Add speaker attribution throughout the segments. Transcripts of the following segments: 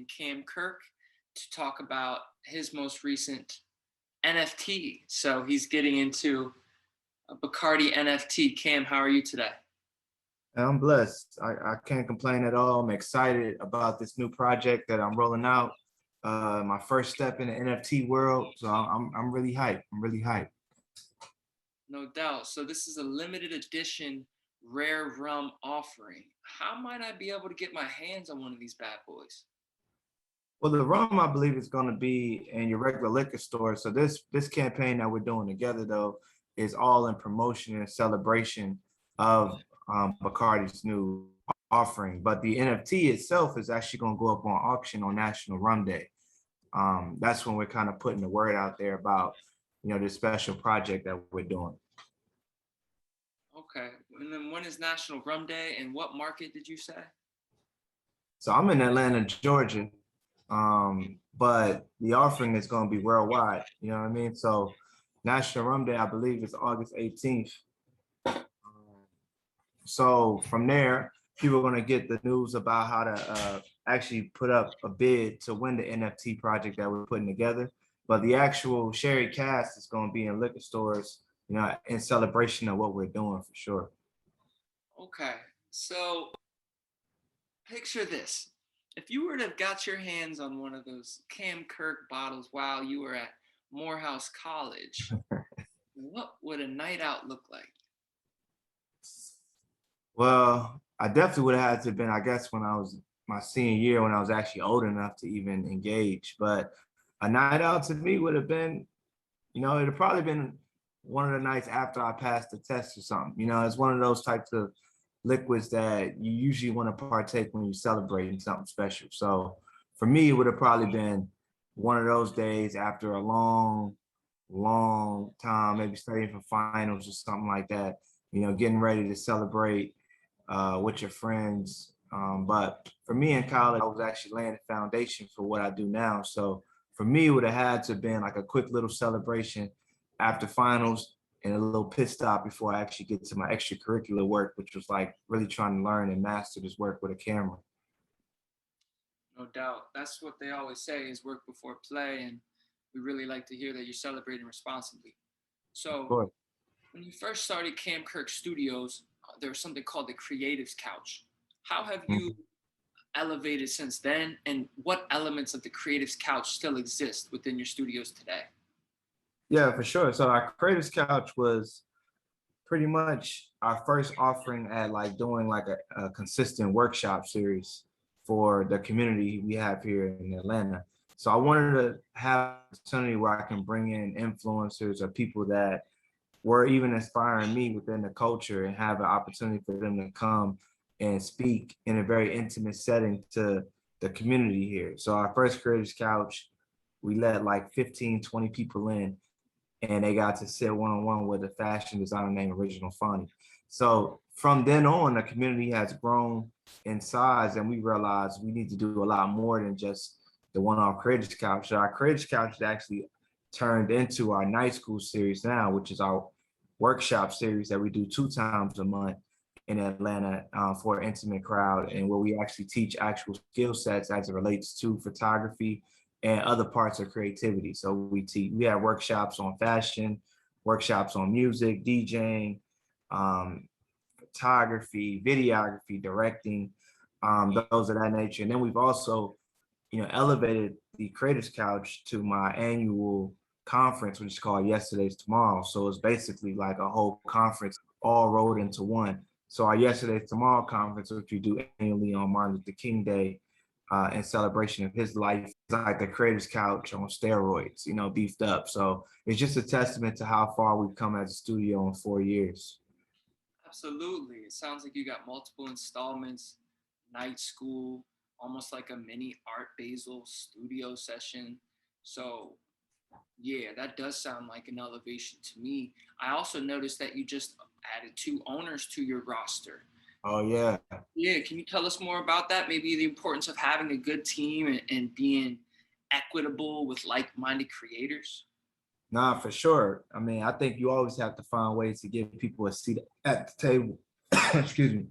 Speaker 1: and Cam Kirk to talk about his most recent NFT. So he's getting into a Bacardi NFT. Cam, how are you today?
Speaker 2: I'm blessed. I can't complain at all. I'm excited about this new project that I'm rolling out. My first step in the NFT world. So I'm really hyped. I'm really hyped.
Speaker 1: No doubt. So this is a limited edition rare rum offering. How might I be able to get my hands on one of these bad boys?
Speaker 2: Well, the rum I believe is going to be in your regular liquor store. So this campaign that we're doing together though is all in promotion and celebration of Bacardi's new offering. But the NFT itself is actually going to go up on auction on National Rum Day. That's when we're kind of putting the word out there about, this special project that we're doing.
Speaker 1: Okay. And then when is National Rum Day and what market did you say?
Speaker 2: So I'm in Atlanta, Georgia, but the offering is going to be worldwide. You know what I mean? So National Rum Day, I believe, is August 18th. So from there, people are going to get the news about how to actually put up a bid to win the NFT project that we're putting together. But the actual Sherry Cask is going to be in liquor stores, in celebration of what we're doing for sure.
Speaker 1: Okay. So picture this. If you were to have got your hands on one of those Cam Kirk bottles while you were at Morehouse College, what would a night out look like?
Speaker 2: Well, I definitely would have had to have been, I guess, when I was my senior year, when I was actually old enough to even engage. But a night out to me would have been, it'd have probably been one of the nights after I passed the test or something. It's one of those types of liquids that you usually want to partake when you're celebrating something special. So for me, it would have probably been one of those days after a long time, maybe studying for finals or something like that, getting ready to celebrate with your friends. But for me in college, I was actually laying the foundation for what I do now. So for me, it would have had to have been like a quick little celebration after finals and a little pit stop before I actually get to my extracurricular work, which was like really trying to learn and master this work with a camera.
Speaker 1: No doubt. That's what they always say is work before play. And we really like to hear that you're celebrating responsibly. So when you first started Cam Kirk Studios, there was something called the Creatives Couch. How have you elevated since then? And what elements of the Creatives Couch still exist within your studios today?
Speaker 2: Yeah, for sure. So our Creatives Couch was pretty much our first offering at like doing like a consistent workshop series for the community we have here in Atlanta. So I wanted to have an opportunity where I can bring in influencers or people that were even inspiring me within the culture and have an opportunity for them to come and speak in a very intimate setting to the community here. So our first Creatives Couch, we let like 15, 20 people in, and they got to sit one-on-one with a fashion designer named Original Funny. So from then on, the community has grown in size, and we realized we need to do a lot more than just the one-off Creatives Couch. So our Creatives Couch is actually turned into our night school series now, which is our workshop series that we do 2 times a month in Atlanta for an intimate crowd, and where we actually teach actual skill sets as it relates to photography and other parts of creativity. So we have workshops on fashion, workshops on music, DJing, photography, videography, directing, those of that nature. And then we've also, elevated the Creatives Couch to my annual conference, which is called Yesterday's Tomorrow. So it's basically like a whole conference all rolled into one. So our Yesterday's Tomorrow conference, which we do annually on Martin Luther King Day, in celebration of his life, is like the Creatives Couch on steroids, beefed up. So it's just a testament to how far we've come as a studio in 4 years.
Speaker 1: Absolutely. It sounds like you got multiple installments, night school, almost like a mini Art Basel studio session. So yeah, that does sound like an elevation to me. I also noticed that you just added 2 owners to your roster.
Speaker 2: Oh, yeah.
Speaker 1: Yeah, can you tell us more about that? Maybe the importance of having a good team and being equitable with like-minded creators?
Speaker 2: Nah, for sure. I mean, I think you always have to find ways to give people a seat at the table. Excuse me.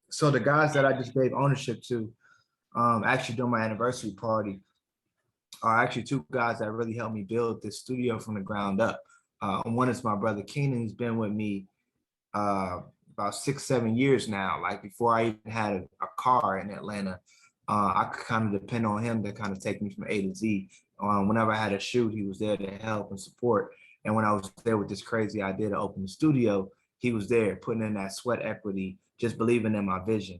Speaker 2: So the guys that I just gave ownership to, Actually during my anniversary party are actually two guys that really helped me build this studio from the ground up. One is my brother Keenan. He's been with me uh, about 6, 7 years now. Like before I even had a car in Atlanta, I could kind of depend on him to kind of take me from A to Z. Whenever I had a shoot, he was there to help and support. And when I was there with this crazy idea to open the studio, he was there putting in that sweat equity, just believing in my vision.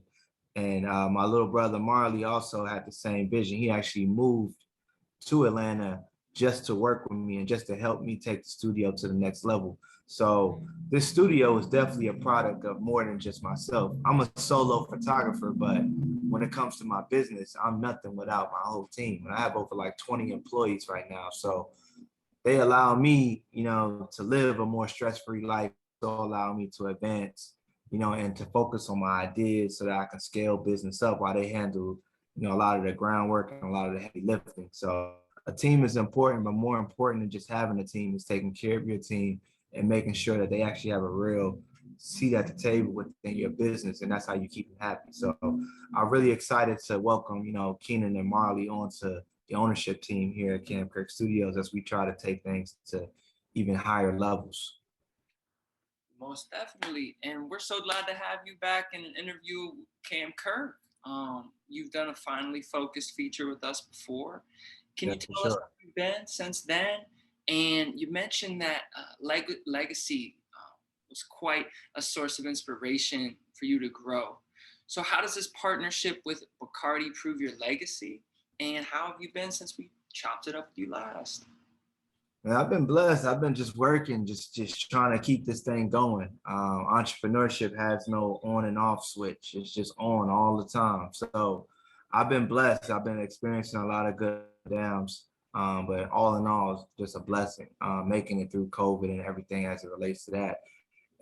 Speaker 2: And my little brother Marley also had the same vision. He actually moved to Atlanta just to work with me and just to help me take the studio to the next level. So this studio is definitely a product of more than just myself. I'm a solo photographer, but when it comes to my business, I'm nothing without my whole team. And I have over like 20 employees right now. So they allow me, to live a more stress-free life, to allow me to advance, and to focus on my ideas so that I can scale business up while they handle, a lot of the groundwork and a lot of the heavy lifting. So a team is important, but more important than just having a team is taking care of your team and making sure that they actually have a real seat at the table within your business, and that's how you keep them happy. So I'm really excited to welcome, Keenan and Marley onto the ownership team here at Camp Kirk Studios as we try to take things to even higher levels.
Speaker 1: Most definitely. And we're so glad to have you back in an interview with Cam Kirk. You've done a finally focused feature with us before. Can
Speaker 2: Yeah,
Speaker 1: you
Speaker 2: for
Speaker 1: tell us
Speaker 2: sure.
Speaker 1: how you've been since then? And you mentioned that legacy was quite a source of inspiration for you to grow. So, how does this partnership with Bacardi prove your legacy? And how have you been since we chopped it up with you last?
Speaker 2: Man, I've been blessed. I've been just working, just trying to keep this thing going. Entrepreneurship has no on and off switch. It's just on all the time. So I've been blessed. I've been experiencing a lot of good downs. But all in all, it's just a blessing, making it through COVID and everything as it relates to that.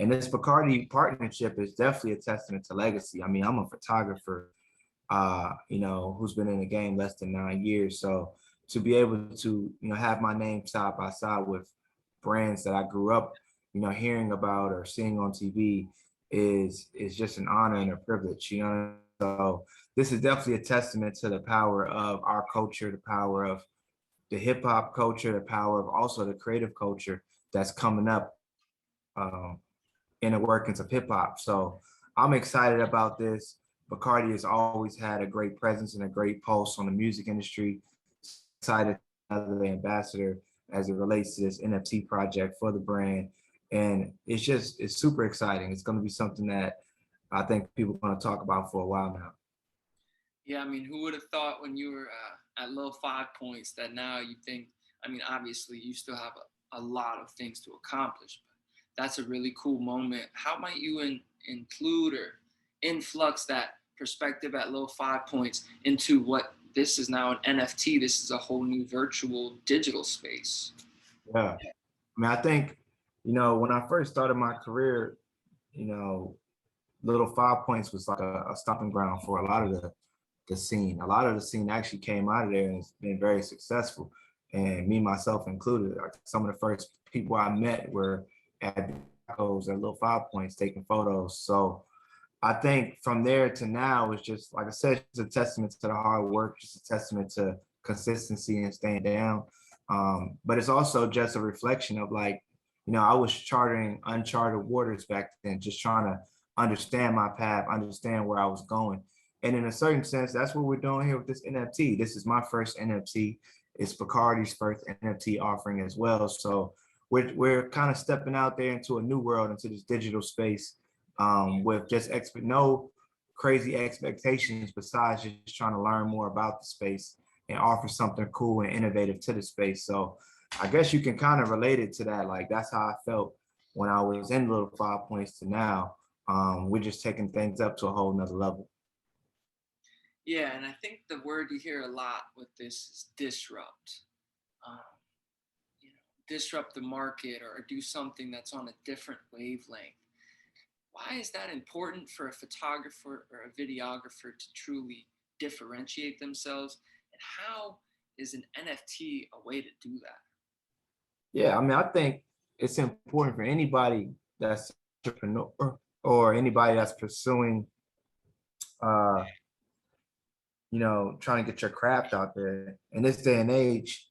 Speaker 2: And this Bacardi partnership is definitely a testament to legacy. I mean, I'm a photographer, who's been in the game less than 9 years. So to be able to, have my name side by side with brands that I grew up, hearing about or seeing on TV is just an honor and a privilege, So this is definitely a testament to the power of our culture, the power of the hip hop culture, the power of also the creative culture that's coming up um, in the workings of hip hop. So I'm excited about this. Bacardi has always had a great presence and a great pulse on the music industry. Excited another ambassador as it relates to this NFT project for the brand. And it's super exciting. It's going to be something that I think people are going to talk about for a while now.
Speaker 1: Yeah, I mean, who would have thought when you were at Little 5 Points that now you think, I mean, obviously you still have a lot of things to accomplish, but that's a really cool moment. How might you include or influx that perspective at Little 5 Points into what this is now an NFT? This is a whole new virtual digital space.
Speaker 2: Yeah. I mean, I think, when I first started my career, you know, Little 5 Points was like a stomping ground for a lot of the scene. A lot of the scene actually came out of there and has been very successful. And me, myself included, like some of the first people I met were at tacos at Little 5 Points taking photos. So I think from there to now is just, like I said, it's a testament to the hard work, just a testament to consistency and staying down. But it's also just a reflection of like, I was charting uncharted waters back then, just trying to understand my path, understand where I was going. And in a certain sense, that's what we're doing here with this NFT. This is my first NFT. It's Bacardi's first NFT offering as well. So we're kind of stepping out there into a new world, into this digital space, with just no crazy expectations besides just trying to learn more about the space and offer something cool and innovative to the space. So I guess you can kind of relate it to that. Like that's how I felt when I was in Little 5 Points to now. We're just taking things up to a whole nother level.
Speaker 1: Yeah, and I think the word you hear a lot with this is disrupt. Um, Disrupt the market or do something that's on a different wavelength. Why is that important for a photographer or a videographer to truly differentiate themselves? And how is an NFT a way to do that?
Speaker 2: Yeah, I mean, I think it's important for anybody that's entrepreneur or anybody that's pursuing uh, you know, trying to get your craft out there. In this day and age,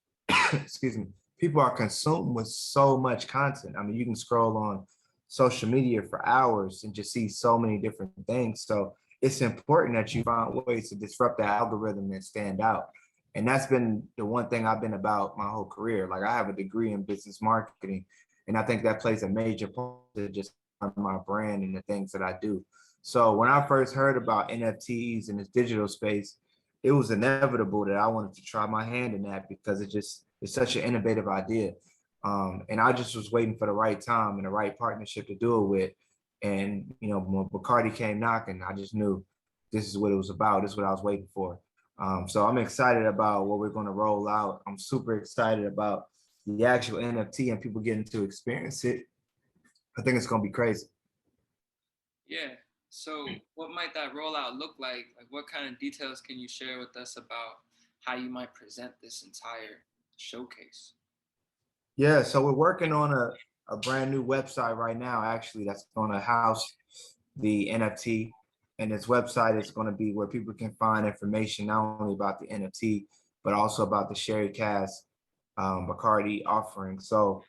Speaker 2: excuse me, people are consumed with so much content. I mean, you can scroll on social media for hours and just see so many different things. So it's important that you find ways to disrupt the algorithm and stand out. And that's been the one thing I've been about my whole career. Like I have a degree in business marketing, and I think that plays a major part to just my brand and the things that I do. So when I first heard about NFTs in this digital space, it was inevitable that I wanted to try my hand in that because it's such an innovative idea. And I just was waiting for the right time and the right partnership to do it with. And you know, when Bacardi came knocking, I just knew this is what it was about. This is what I was waiting for. So I'm excited about what we're going to roll out. I'm super excited about the actual NFT and people getting to experience it. I think it's going to be crazy.
Speaker 1: Yeah. So what might that rollout look like? Like what kind of details can you share with us about how you might present this entire showcase?
Speaker 2: Yeah, so we're working on a brand new website right now, actually, that's going to house the NFT. And this website is going to be where people can find information not only about the NFT, but also about the Sherry Cask Bacardi offering. So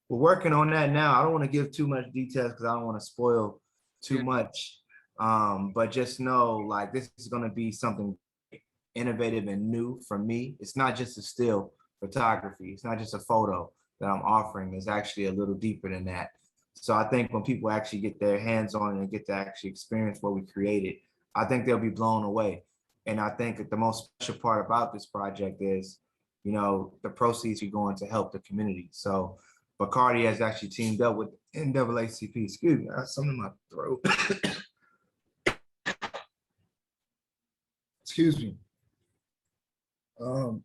Speaker 2: we're working on that now. I don't want to give too much details because I don't want to spoil too
Speaker 1: Yeah.
Speaker 2: much. But just know, like, this is going to be something innovative and new for me. It's not just a still photography. It's not just a photo that I'm offering. It's actually a little deeper than that. So I think when people actually get their hands on it and get to actually experience what we created, I think they'll be blown away. And I think that the most special part about this project is, you know, the proceeds are going to help the community. So Bacardi has actually teamed up with NAACP. Excuse me, I have something in my throat. Excuse me. Hold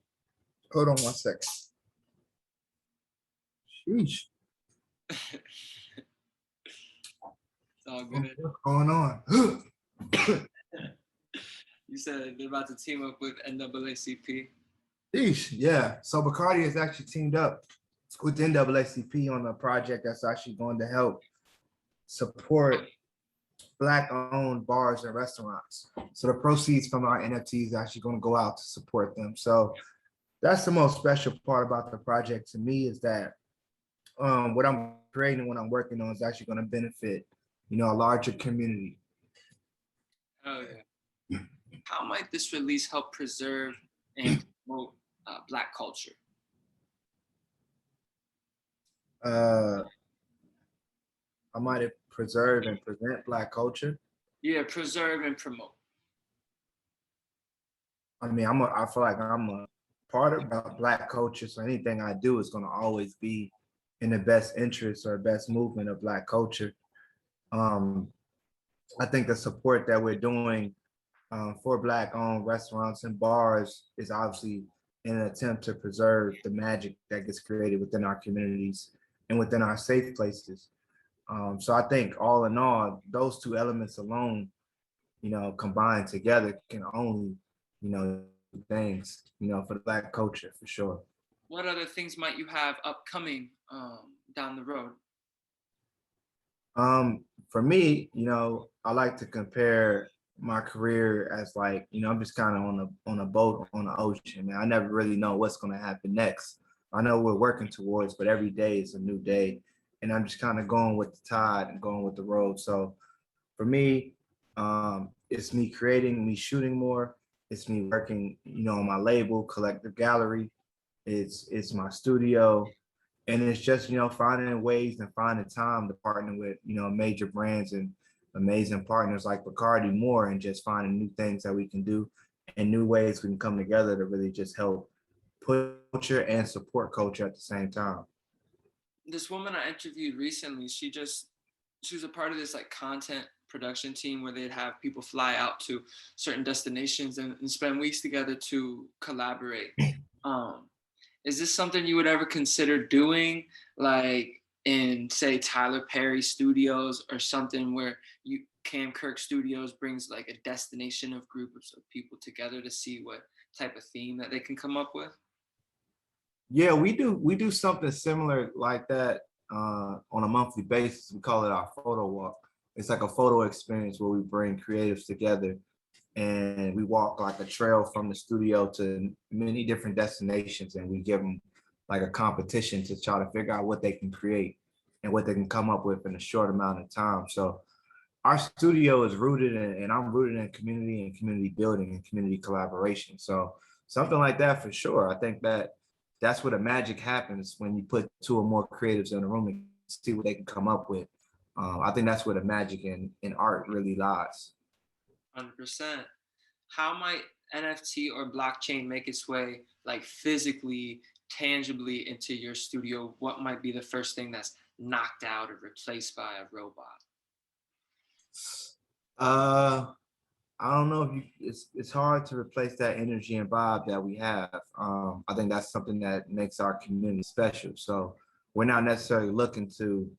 Speaker 2: on one second. Sheesh.
Speaker 1: It's all good.
Speaker 2: What's going on?
Speaker 1: You said they're about to team up with NAACP.
Speaker 2: Sheesh. Yeah. So Bacardi has actually teamed up with NAACP on a project that's actually going to help support Black-owned bars and restaurants. So the proceeds from our NFTs is actually going to go out to support them. So that's the most special part about the project to me is that what I'm creating, what I'm working on is actually going to benefit, you know, a larger community.
Speaker 1: Oh yeah. How might this release help preserve and promote Black culture?
Speaker 2: I might have preserved and present Black culture.
Speaker 1: Yeah, preserve and promote.
Speaker 2: I mean, I feel like I'm a part of Black culture, so anything I do is going to always be in the best interest or best movement of Black culture. I think the support that we're doing for Black-owned restaurants and bars is obviously in an attempt to preserve the magic that gets created within our communities and within our safe places. So I think all in all, those two elements alone, you know, combined together can only, you know, things, you know, for the Black culture for sure.
Speaker 1: What other things might you have upcoming down the road?
Speaker 2: For me, you know, I like to compare my career as like, you know, I'm just kind of on a boat on the ocean, man. I never really know what's going to happen next. I know we're working towards, but every day is a new day, and I'm just kind of going with the tide and going with the road. So for me, it's me creating, me shooting more. It's me working, you know, on my label, Collective Gallery. It's my studio, and it's just, you know, finding ways and finding time to partner with, you know, major brands and amazing partners like Bacardi more, and just finding new things that we can do and new ways we can come together to really just help put culture and support culture at the same time.
Speaker 1: This woman I interviewed recently, she was a part of this like content production team where they'd have people fly out to certain destinations and spend weeks together to collaborate. Is this something you would ever consider doing, like in say Tyler Perry Studios or something where Kirk Studios brings like a destination of groups of people together to see what type of theme that they can come up with?
Speaker 2: Yeah, we do something similar like that on a monthly basis. We call it our photo walk. It's like a photo experience where we bring creatives together and we walk like a trail from the studio to many different destinations, and we give them like a competition to try to figure out what they can create and what they can come up with in a short amount of time. So our studio is rooted in, and I'm rooted in community and community building and community collaboration. So something like that for sure. I think that that's where the magic happens when you put two or more creatives in a room and see what they can come up with. I think that's where the magic in art really lies.
Speaker 1: 100%. How might NFT or blockchain make its way, like physically, tangibly into your studio? What might be the first thing that's knocked out or replaced by a robot?
Speaker 2: Uh, I don't know if it's hard to replace that energy and vibe that we have. I think that's something that makes our community special. So we're not necessarily looking to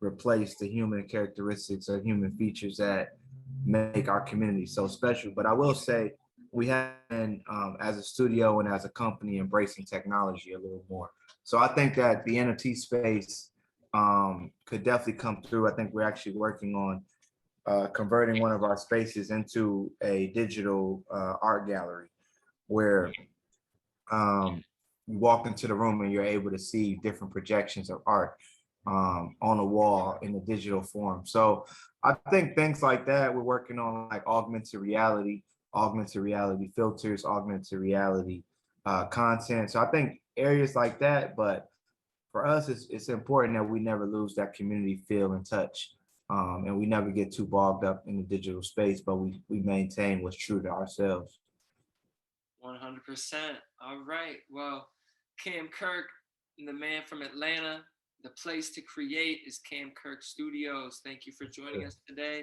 Speaker 2: replace the human characteristics or human features that make our community so special. But I will say we have been, as a studio and as a company, embracing technology a little more. So I think that the NFT space could definitely come through. I think we're actually working on converting one of our spaces into a digital art gallery where you walk into the room and you're able to see different projections of art on a wall in a digital form. So I think things like that, we're working on like augmented reality filters, augmented reality content. So I think areas like that, but for us, it's important that we never lose that community feel and touch. And we never get too bogged up in the digital space, but we maintain what's true to ourselves.
Speaker 1: 100%. All right. Well, Cam Kirk, the man from Atlanta, the place to create is Cam Kirk Studios. Thank you for joining us today.